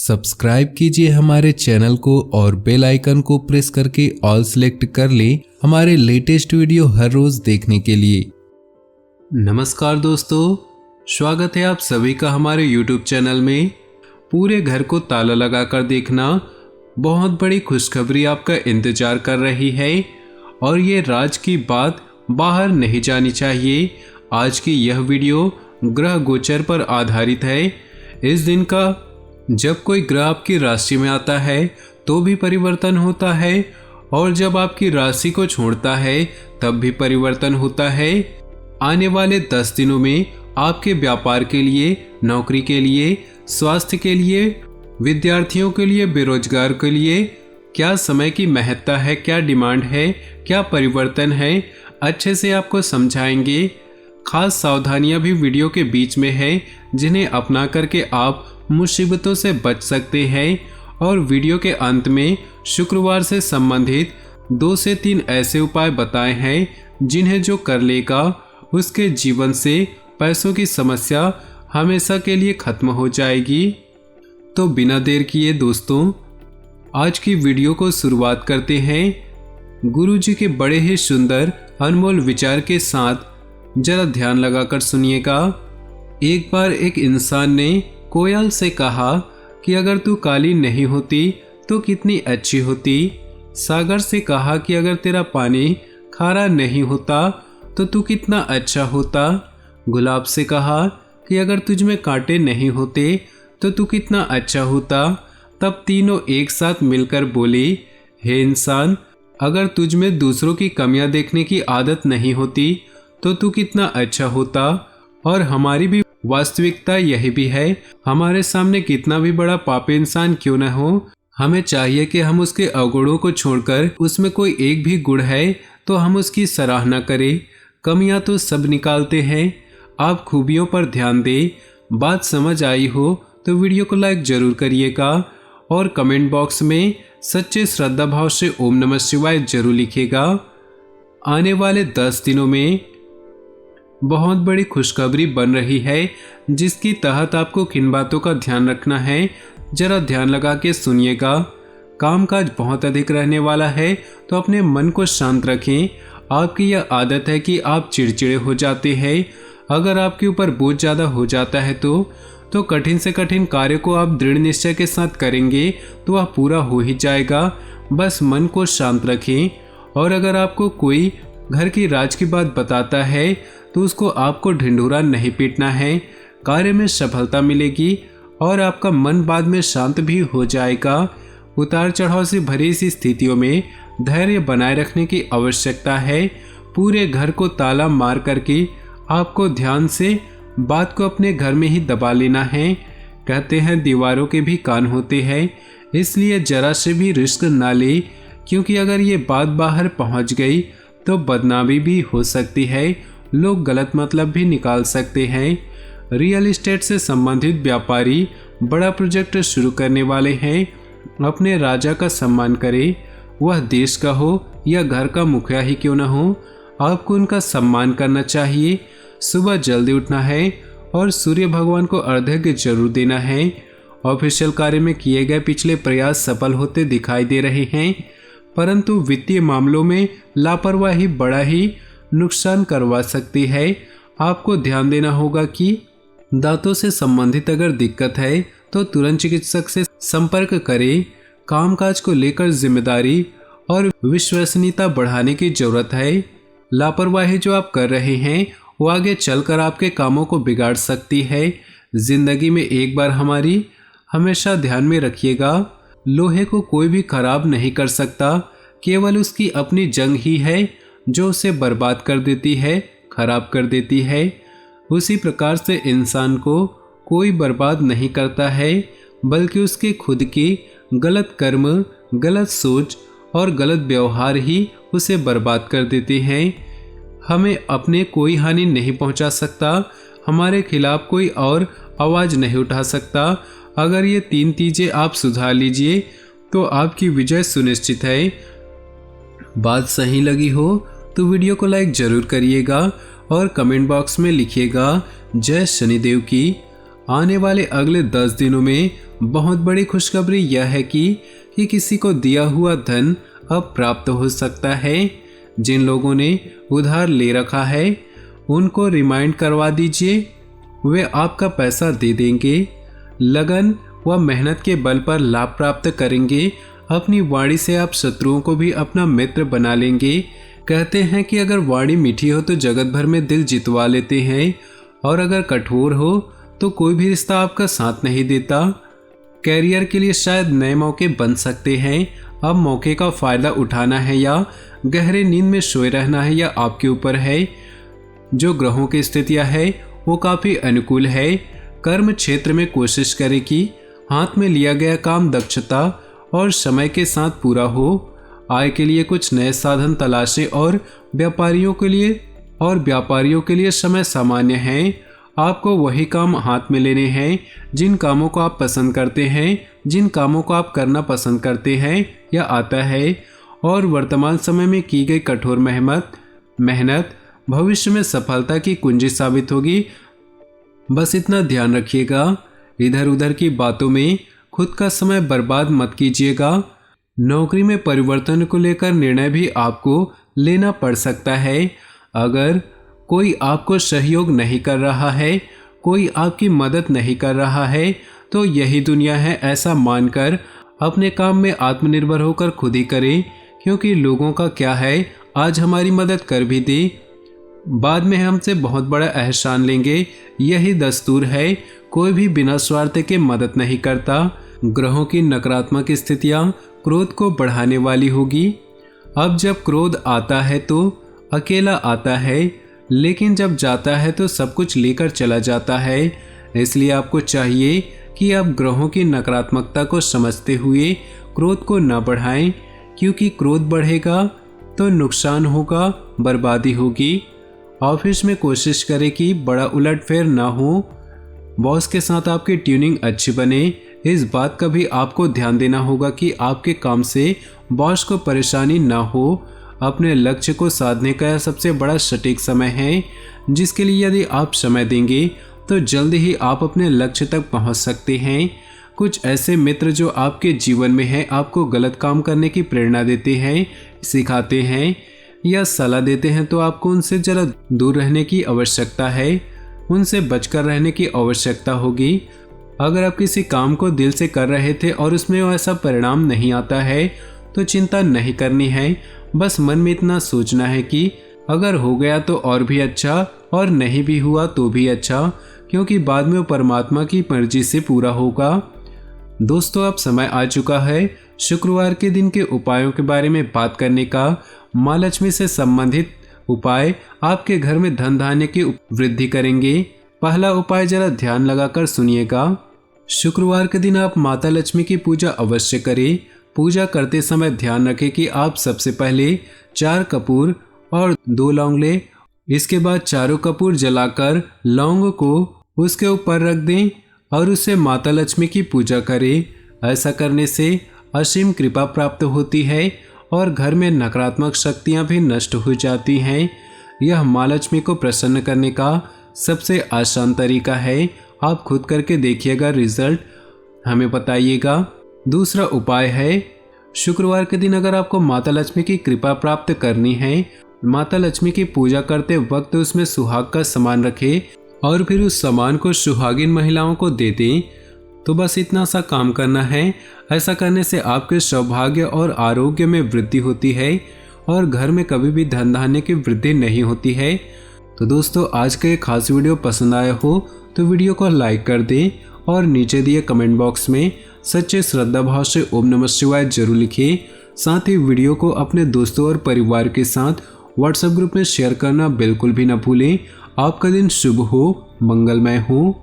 Subscribe कीजिए हमारे channel को और बेल आइकन को प्रेस करके ऑल सेलेक्ट कर लें हमारे लेटेस्ट वीडियो हर रोज देखने के लिए। नमस्कार दोस्तों, स्वागत है आप सभी का हमारे YouTube चैनल में। पूरे घर को ताला लगाकर देखना, बहुत बड़ी खुशखबरी आपका इंतजार कर रही है और ये राज की बात बाहर नहीं जानी चाहिए। आज की यह वीडियो ग्रह गोचर पर आधारित है। इस दिन का जब कोई ग्रह आपकी राशि में आता है तो भी परिवर्तन होता है और जब आपकी राशि को छोड़ता है तब भी परिवर्तन होता है। आने वाले 10 दिनों में आपके व्यापार के लिए, नौकरी के लिए, स्वास्थ्य के लिए, विद्यार्थियों के लिए, बेरोजगार के लिए क्या समय की महत्ता है, क्या डिमांड है, क्या परिवर्तन है, अच्छे से आपको समझाएंगे। खास सावधानियां भी वीडियो के बीच में है जिन्हें अपना करके आप मुसीबतों से बच सकते हैं। और वीडियो के अंत में शुक्रवार से संबंधित 2 से 3 ऐसे उपाय बताए हैं जिन्हें जो कर लेगा उसके जीवन से पैसों की समस्या हमेशा के लिए खत्म हो जाएगी। तो बिना देर किए दोस्तों, आज की वीडियो को शुरुआत करते हैं। गुरुजी के बड़े ही सुंदर अनमोल विचार के साथ जरा ध्यान लगाकर सुनिएगा। एक बार एक इंसान ने कोयल से कहा कि अगर तू काली नहीं होती तो कितनी अच्छी होती। सागर से कहा कि अगर तेरा पानी खारा नहीं होता तो तू कितना अच्छा होता। गुलाब से कहा कि अगर तुझ में कांटे नहीं होते तो तू कितना अच्छा होता। तब तीनों एक साथ मिलकर बोले, हे इंसान, अगर तुझ में दूसरों की कमियां देखने की आदत नहीं होती तो तू कितना अच्छा होता। और हमारी भी वास्तविकता यही भी है। हमारे सामने कितना भी बड़ा पापी इंसान क्यों न हो, हमें चाहिए कि हम उसके अवगुणों को छोड़कर उसमें कोई एक भी गुण है तो हम उसकी सराहना करें। कमियां तो सब निकालते हैं, आप खूबियों पर ध्यान दें। बात समझ आई हो तो वीडियो को लाइक जरूर करिएगा और कमेंट बॉक्स में सच्चे श्रद्धा भाव से ओम नमः शिवाय जरूर लिखिएगा। आने वाले 10 दिनों में बहुत बड़ी खुशखबरी बन रही है जिसकी तहत आपको किन बातों का ध्यान रखना है, जरा ध्यान लगा के सुनिएगा। कामकाज बहुत अधिक रहने वाला है तो अपने मन को शांत रखें। आपकी यह आदत है कि आप चिड़चिड़े हो जाते हैं। अगर आपके ऊपर बोझ ज़्यादा हो जाता है तो कठिन से कठिन कार्य को आप दृढ़ निश्चय के साथ करेंगे तो वह पूरा हो ही जाएगा। बस मन को शांत रखें। और अगर आपको कोई घर की राज की बात बताता है तो उसको आपको ढिंढोरा नहीं पीटना है। कार्य में सफलता मिलेगी और आपका मन बाद में शांत भी हो जाएगा। उतार चढ़ाव से भरी इस स्थितियों में धैर्य बनाए रखने की आवश्यकता है। पूरे घर को ताला मार करके आपको ध्यान से बात को अपने घर में ही दबा लेना है। कहते हैं दीवारों के भी कान होते हैं, इसलिए जरा से भी रिस्क ना ले, क्योंकि अगर ये बात बाहर पहुंच गई तो बदनामी भी हो सकती है। लोग गलत मतलब भी निकाल सकते हैं। रियल एस्टेट से संबंधित व्यापारी बड़ा प्रोजेक्ट शुरू करने वाले हैं। अपने राजा का सम्मान करें, वह देश का हो या घर का मुखिया ही क्यों न हो, आपको उनका सम्मान करना चाहिए। सुबह जल्दी उठना है और सूर्य भगवान को अर्घ्य जरूर देना है। ऑफिशियल कार्य में किए गए पिछले प्रयास सफल होते दिखाई दे रहे हैं, परंतु वित्तीय मामलों में लापरवाही बड़ा ही नुकसान करवा सकती है। आपको ध्यान देना होगा कि दांतों से संबंधित अगर दिक्कत है तो तुरंत चिकित्सक से संपर्क करें। कामकाज को लेकर जिम्मेदारी और विश्वसनीयता बढ़ाने की जरूरत है। लापरवाही जो आप कर रहे हैं वो आगे चलकर आपके कामों को बिगाड़ सकती है। जिंदगी में एक बार हमारी हमेशा ध्यान में रखिएगा, लोहे को कोई भी खराब नहीं कर सकता, केवल उसकी अपनी जंग ही है जो उसे बर्बाद कर देती है, खराब कर देती है। उसी प्रकार से इंसान को कोई बर्बाद नहीं करता है, बल्कि उसके खुद की गलत कर्म, गलत सोच और गलत व्यवहार ही उसे बर्बाद कर देते हैं। हमें अपने कोई हानि नहीं पहुंचा सकता, हमारे खिलाफ कोई और आवाज़ नहीं उठा सकता। अगर ये 3 चीज़ें आप सुधार लीजिए तो आपकी विजय सुनिश्चित है। बात सही लगी हो तो वीडियो को लाइक जरूर करिएगा और कमेंट बॉक्स में लिखिएगा जय शनिदेव की। आने वाले अगले 10 दिनों में बहुत बड़ी खुशखबरी यह है कि किसी को दिया हुआ धन अब प्राप्त हो सकता है। जिन लोगों ने उधार ले रखा है उनको रिमाइंड करवा दीजिए, वे आपका पैसा दे देंगे। लगन व मेहनत के बल पर लाभ प्राप्त करेंगे। अपनी वाणी से आप शत्रुओं को भी अपना मित्र बना लेंगे। कहते हैं कि अगर वाणी मीठी हो तो जगत भर में दिल जितवा लेते हैं, और अगर कठोर हो तो कोई भी रिश्ता आपका साथ नहीं देता। कैरियर के लिए शायद नए मौके बन सकते हैं। अब मौके का फायदा उठाना है या गहरे नींद में सोए रहना है, या आपके ऊपर है। जो ग्रहों की स्थितियां है वो काफी अनुकूल है। कर्म क्षेत्र में कोशिश करें कि हाथ में लिया गया काम दक्षता और समय के साथ पूरा हो। आय के लिए कुछ नए साधन तलाशें, और व्यापारियों के लिए समय सामान्य है। आपको वही काम हाथ में लेने हैं जिन कामों को आप पसंद करते हैं, जिन कामों को आप करना पसंद करते हैं या आता है। और वर्तमान समय में की गई कठोर मेहनत भविष्य में सफलता की कुंजी साबित होगी। बस इतना ध्यान रखिएगा, इधर उधर की बातों में खुद का समय बर्बाद मत कीजिएगा। नौकरी में परिवर्तन को लेकर निर्णय भी आपको लेना पड़ सकता है। अगर कोई आपको सहयोग नहीं कर रहा है, कोई आपकी मदद नहीं कर रहा है, तो यही दुनिया है ऐसा मानकर अपने काम में आत्मनिर्भर होकर खुद ही करें। क्योंकि लोगों का क्या है, आज हमारी मदद कर भी दे, बाद में हमसे बहुत बड़ा एहसान लेंगे। यही दस्तूर है। कोई भी बिना स्वार्थ के मदद नहीं करता। ग्रहों की नकारात्मक स्थितियां क्रोध को बढ़ाने वाली होगी। अब जब क्रोध आता है तो अकेला आता है, लेकिन जब जाता है तो सब कुछ लेकर चला जाता है। इसलिए आपको चाहिए कि आप ग्रहों की नकारात्मकता को समझते हुए क्रोध को न बढ़ाएं, क्योंकि क्रोध बढ़ेगा तो नुकसान होगा, बर्बादी होगी। ऑफिस में कोशिश करें कि बड़ा उलटफेर ना हो। बॉस के साथ आपकी ट्यूनिंग अच्छी बने। इस बात का भी आपको ध्यान देना होगा कि आपके काम से बॉस को परेशानी ना हो। अपने लक्ष्य को साधने का यह सबसे बड़ा सटीक समय है, जिसके लिए यदि आप समय देंगे तो जल्द ही आप अपने लक्ष्य तक पहुंच सकते हैं। कुछ ऐसे मित्र जो आपके जीवन में हैं, आपको गलत काम करने की प्रेरणा देते हैं, सिखाते हैं या सलाह देते हैं, तो आपको उनसे जरा दूर रहने की आवश्यकता है, उनसे बचकर रहने की आवश्यकता होगी। अगर आप किसी काम को दिल से कर रहे थे और उसमें ऐसा परिणाम नहीं आता है तो चिंता नहीं करनी है। बस मन में इतना सोचना है कि अगर हो गया तो और भी अच्छा, और नहीं भी हुआ तो भी अच्छा, क्योंकि बाद में वो परमात्मा की मर्जी से पूरा होगा। दोस्तों, अब समय आ चुका है शुक्रवार के दिन के उपायों के बारे में बात करने का। माँ लक्ष्मी से संबंधित उपाय आपके घर में धन धान्य की वृद्धि करेंगे। पहला उपाय जरा ध्यान लगाकर सुनिएगा। शुक्रवार के दिन आप माता लक्ष्मी की पूजा अवश्य करें। पूजा करते समय ध्यान रखें कि आप सबसे पहले 4 कपूर और 2 लौंग लें। इसके बाद चारों कपूर जलाकर लौंग को उसके ऊपर रख दें और उससे माता लक्ष्मी की पूजा करें। ऐसा करने से असीम कृपा प्राप्त होती है और घर में नकारात्मक शक्तियां भी नष्ट हो जाती हैं। यह माँ लक्ष्मी को प्रसन्न करने का सबसे आसान तरीका है। आप खुद करके देखिएगा, रिजल्ट हमें बताइएगा। दूसरा उपाय है, शुक्रवार के दिन अगर आपको माता लक्ष्मी की कृपा प्राप्त करनी है, माता लक्ष्मी की पूजा करते वक्त उसमें सुहाग का सामान रखें और फिर उस सामान को सुहागिन महिलाओं को दे दें। तो बस इतना सा काम करना है। ऐसा करने से आपके सौभाग्य और आरोग्य में वृद्धि होती है और घर में कभी भी धन धान्य की वृद्धि नहीं होती है। तो दोस्तों, आज का ये खास वीडियो पसंद आया हो तो वीडियो को लाइक कर दें और नीचे दिए कमेंट बॉक्स में सच्चे श्रद्धा भाव से ओम नमः शिवाय जरूर लिखिए। साथ ही वीडियो को अपने दोस्तों और परिवार के साथ व्हाट्सएप ग्रुप में शेयर करना बिल्कुल भी न भूलें। आपका दिन शुभ हो, मंगलमय हो।